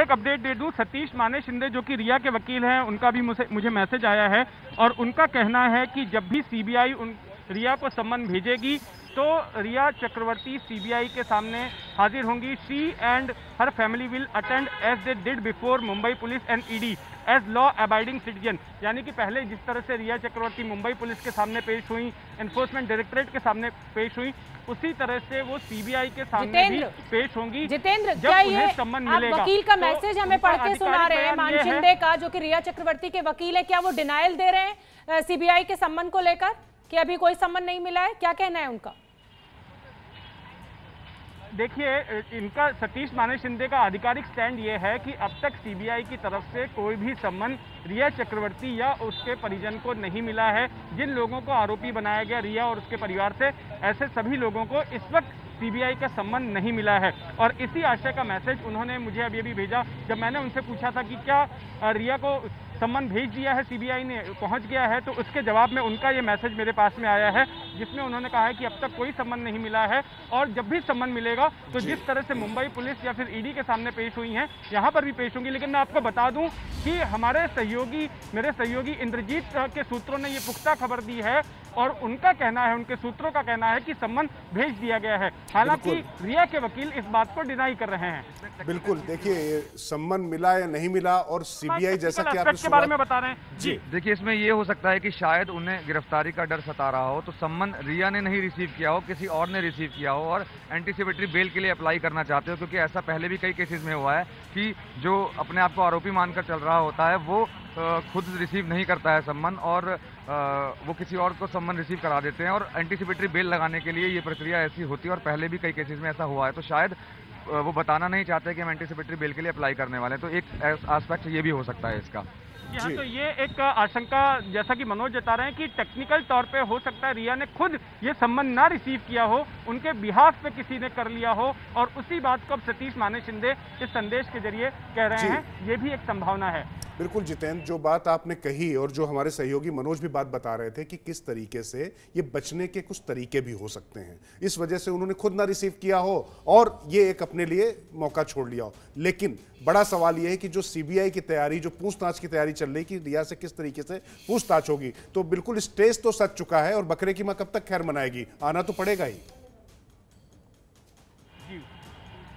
एक अपडेट दे दूं, सतीश माने शिंदे जो कि रिया के वकील हैं, उनका भी मुझे मैसेज आया है और उनका कहना है कि जब भी सीबीआई रिया को सम्मन भेजेगी तो रिया चक्रवर्ती सीबीआई के सामने हाजिर होंगी। She and her family will attend as they did before Mumbai police and ED as law abiding citizen. यानी कि पहले जिस तरह से रिया चक्रवर्ती मुंबई पुलिस के सामने पेश हुई, एनफोर्समेंट डायरेक्टरेट के सामने पेश हुई, उसी तरह से वो सीबीआई के सामने भी पेश होंगी। जितेंद्र, जब क्या उन्हें सम्मन मिलेगा, वकील का मैसेज हमें पढ़ के सुना रहे हैं मान शिंदे का, जो कि रिया चक्रवर्ती के वकील है, क्या वो डिनायल दे रहे हैं सीबीआई के सम्मन को लेकर कि अभी कोई सम्मन नहीं मिला है? क्या कहना है उनका? देखिए, इनका सतीश माने शिंदे का आधिकारिक स्टैंड ये है कि अब तक सीबीआई की तरफ से कोई भी सम्मन रिया चक्रवर्ती या उसके परिजन को नहीं मिला है। जिन लोगों को आरोपी बनाया गया रिया और उसके परिवार से, ऐसे सभी लोगों को इस वक्त सीबीआई का सम्मन नहीं मिला है। और इसी आशय का मैसेज उन्होंने मुझे अभी भेजा। जब मैंने उनसे पूछा था कि क्या रिया को सम्मन भेज दिया है सीबीआई ने, पहुंच गया है, तो उसके जवाब में उनका ये मैसेज मेरे पास में आया है, जिसमें उन्होंने कहा है कि अब तक कोई सम्मन नहीं मिला है और जब भी सम्मन मिलेगा तो जिस तरह से मुंबई पुलिस या फिर ईडी के सामने पेश हुई हैं, यहाँ पर भी पेश होंगी। लेकिन मैं आपको बता दूं कि हमारे मेरे सहयोगी इंद्रजीत के सूत्रों ने ये पुख्ता खबर दी है और उनका कहना है, उनके सूत्रों का कहना है कि सम्मन भेज दिया गया है। हालांकि रिया के वकील इस बात को डिनाई कर रहे हैं। बिल्कुल, देखिए सम्मन मिला या नहीं मिला और सीबीआई जैसा कि आप के बारे में बता रहे हैं जी। देखिए, इसमें ये हो सकता है कि शायद उन्हें गिरफ्तारी का डर सता रहा हो, तो सम्मन रिया ने नहीं रिसीव किया हो, किसी और ने रिसीव किया हो और एंटीसिपेटरी बेल के लिए अप्लाई करना चाहते हो। क्योंकि ऐसा पहले भी कई केसेस में हुआ है कि जो अपने आप को आरोपी मानकर चल रहा होता है वो खुद रिसीव नहीं करता है सम्मन और वो किसी और को सम्मन रिसीव करा देते हैं और एंटीसिपेटरी बेल लगाने के लिए ये प्रक्रिया ऐसी होती है और पहले भी कई केसेस में ऐसा हुआ है। तो शायद वो बताना नहीं चाहते कि हम एंटीसिपेटरी बेल के लिए अप्लाई करने वाले हैं। तो एक एस्पेक्ट ये भी हो सकता है इसका। यहाँ तो ये एक आशंका, जैसा कि मनोज जता रहे हैं, कि टेक्निकल तौर पे हो सकता है रिया ने खुद ये सम्मन ना रिसीव किया हो, उनके बिहाफ पे किसी ने कर लिया हो और उसी बात को अब सतीश माने शिंदे इस संदेश के जरिए कह रहे हैं। ये भी एक संभावना है। बिल्कुल जितेंद्र, जो बात आपने कही और जो हमारे सहयोगी मनोज भी बात बता रहे थे कि किस तरीके से ये बचने के कुछ तरीके भी हो सकते हैं, इस वजह से उन्होंने खुद ना रिसीव किया हो और ये एक अपने लिए मौका छोड़ लिया हो। लेकिन बड़ा सवाल ये है कि जो सीबीआई की तैयारी, जो पूछताछ की तैयारी चल रही कि रिया से किस तरीके से पूछताछ होगी, तो बिल्कुल स्टेज तो सज चुका है और बकरे की मां कब तक खैर मनाएगी, आना तो पड़ेगा ही। जी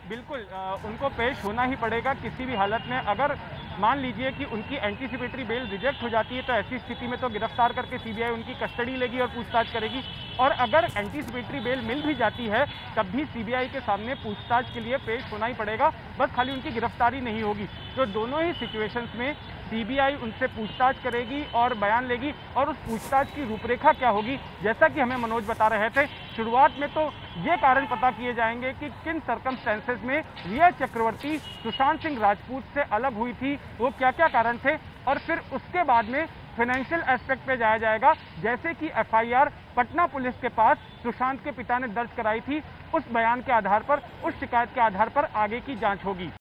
बिल्कुल, उनको पेश होना ही पड़ेगा किसी भी हालत में। अगर मान लीजिए कि उनकी एंटीसिपेटरी बेल रिजेक्ट हो जाती है तो ऐसी स्थिति में तो गिरफ्तार करके सीबीआई उनकी कस्टडी लेगी और पूछताछ करेगी। और अगर एंटीसिपेटरी बेल मिल भी जाती है तब भी सीबीआई के सामने पूछताछ के लिए पेश होना ही पड़ेगा, बस खाली उनकी गिरफ्तारी नहीं होगी। तो दोनों ही सिचुएशंस में सीबीआई उनसे पूछताछ करेगी और बयान लेगी और उस पूछताछ की रूपरेखा क्या होगी, जैसा कि हमें मनोज बता रहे थे, शुरुआत में तो ये कारण पता किए जाएंगे कि किन सर्कमस्टेंसेस में रिया चक्रवर्ती सुशांत सिंह राजपूत से अलग हुई थी, वो क्या क्या कारण थे, और फिर उसके बाद में फाइनेंशियल एस्पेक्ट पे जाया जाएगा। जैसे कि एफआईआर पटना पुलिस के पास सुशांत के पिता ने दर्ज कराई थी, उस बयान के आधार पर, उस शिकायत के आधार पर आगे की जांच होगी।